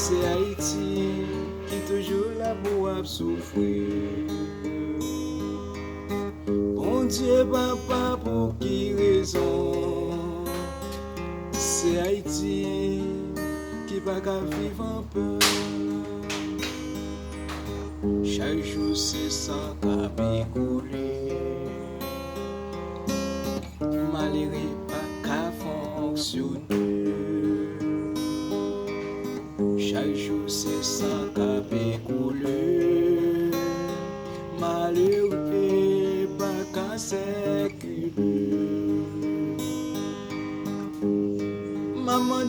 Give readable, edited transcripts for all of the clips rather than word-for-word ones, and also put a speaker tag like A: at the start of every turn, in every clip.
A: c'est Haïti qui toujours là pour souffrir. Bon Dieu, papa, pour qui raison? C'est Haïti qui va qu'à vivre en peur. Chaque jour c'est sans qu'à couler. Malheureux pas qu'à fonctionner. Chaque jour c'est sans qu'à couler. Malheureux pas qu'à circuler. Maman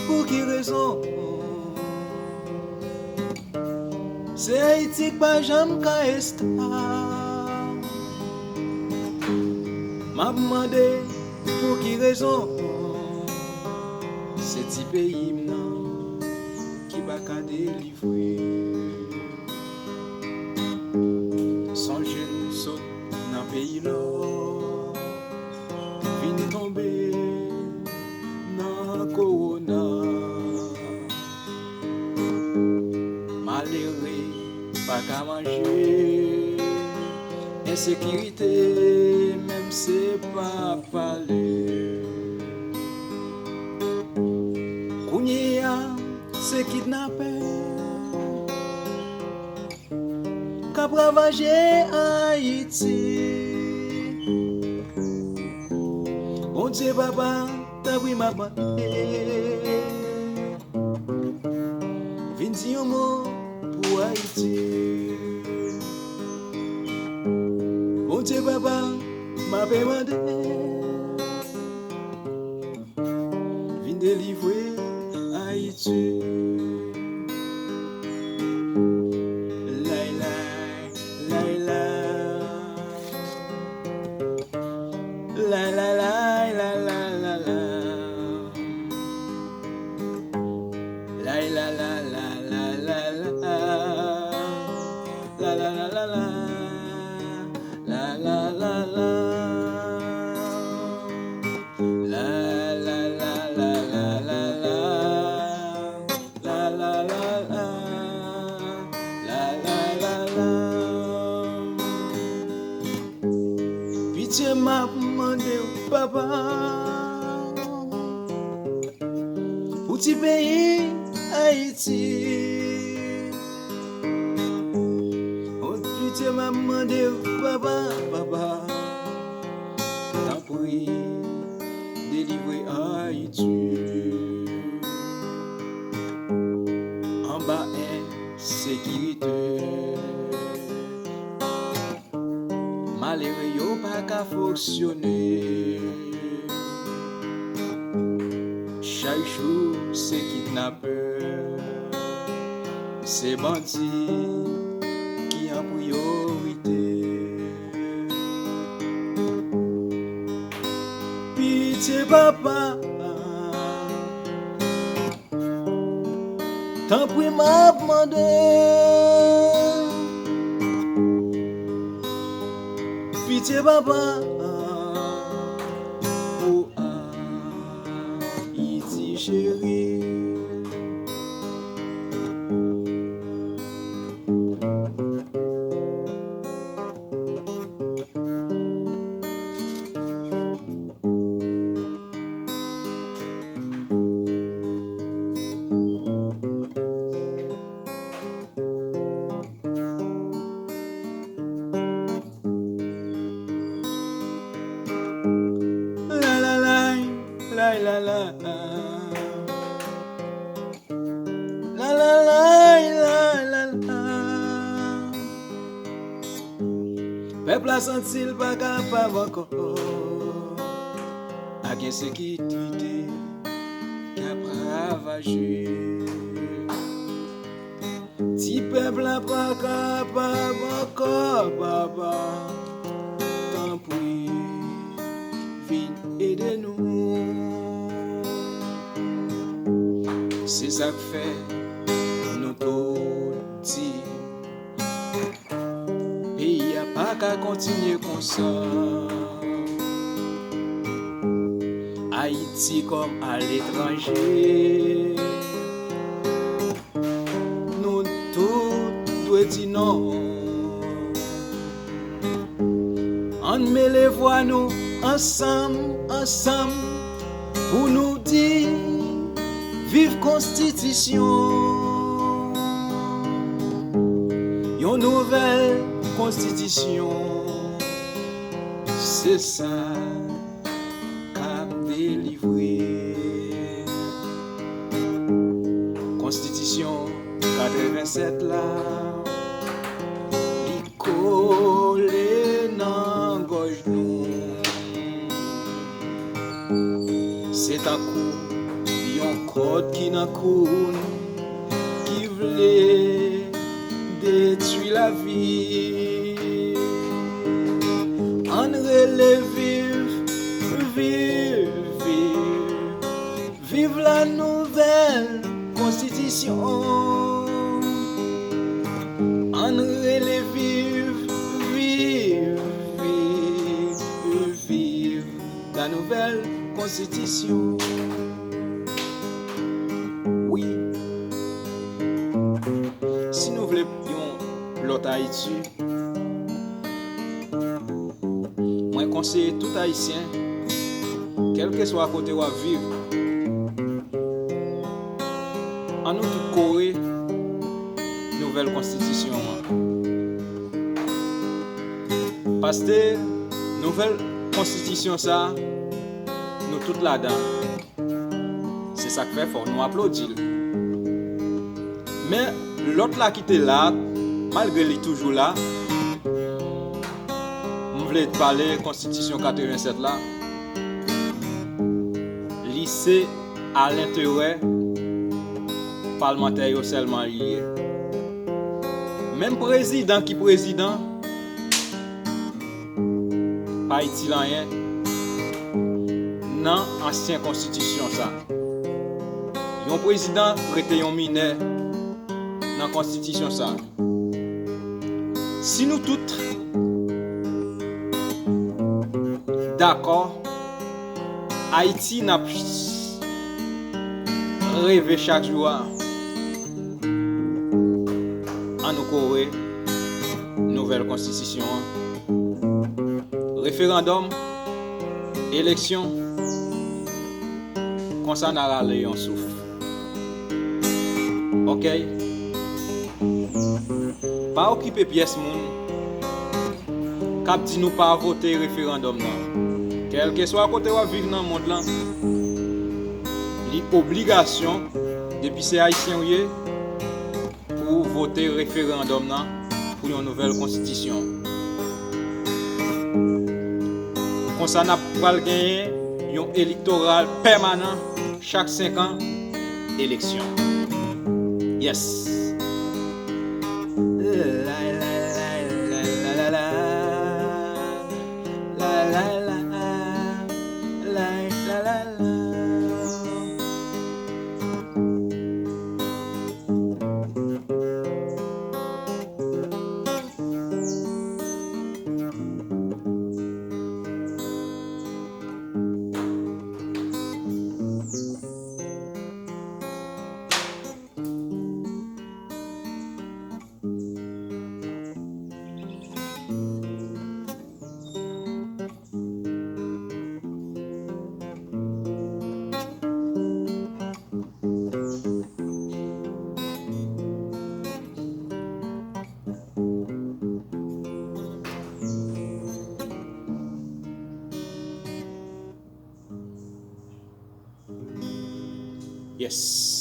A: pour qui raison? C'est Haïti que pas jamais qu'à estar. M'a demandé pour qui raison? C'est petit pays qui va qu'à délivrer. Son jeune saute dans le pays nord, vient tomber dans le corona. Malheureux, pas qu'à manger, insécurité, même c'est pas parler. Kounia, c'est kidnappé, qu'a ravagé Haïti. Bon Dieu, papa, t'as pris ma main. Viens dire un mot pour Haïti. Bon Dieu, papa, m'a demandé. Viens délivrer Haïti. Laïla, laïla. Laïla, laïla, laïla, laïla. Laïla, laïla, laïla, laïla. La la la la la. La la la la. La la la la la la la. La la la la. La la la la. Pitié m'a demandé papa. Pour petit pays Haïti. Pitié m'a demandé papa, papa. T'as pris délivrer Haïti. En bas insécurité. Malheureux yo pas qu'à fonctionner. Chaque jour c'est kidnappeur, c'est bandit qui en priorité. Pitié papa, t'en prie m'a demandé. Pitié papa, pour Haïti chérie. La la la, la la la. La la la, la la la. Peuple a senti le pas capable encore. A gen sécurité qui a ravagé. Si peuple a pas capable encore, papa, tant pis, viens aider nous. C'est ça que fait nous tous. Pays a pas qu'à continuer comme ça. Haïti comme à l'étranger. dit non. On met les voix nous ensemble, pour nous dire vive constitution, une nouvelle constitution, c'est ça qu'a délivré. Constitution 87 là, li collé dans gorge nous. C'est un coup, yon code qui n'a coule, qui voulait détruire la vie. On relève, vive la nouvelle constitution. On relève, vive la nouvelle constitution. Oui, si nous voulons l'autre Haïti, moi conseille tout Haïtien, quel que soit à côté où vivre, en nous tout corée nouvelle constitution. Parce que nouvelle constitution ça, nous toutes là-dedans. C'est ça que fait fort, nous applaudir. Mais l'autre là qui était là, malgré lui toujours là, je voulais te parler Constitution 87 là. Lycée à l'intérêt parlementaire seulement lié. Même président qui président, pas italien, dans l'ancienne constitution ça. Un président était un mineur dans la constitution ça. Si nous tous d'accord, Haïti n'a rêvé chaque jour en nous Corée, nouvelle constitution, référendum, élection, comme ça n'a râlé en souffle. Ok? Pas occuper pièce moun, cap dit nous pas voter référendum non. Quel que soit côté où vivre dans le monde là, l'obligation depuis ces haïtiens pour voter référendum non pour une nouvelle constitution. Comme ça n'a pas gagné un électoral permanent chaque 5 ans élection. Yes. Yes.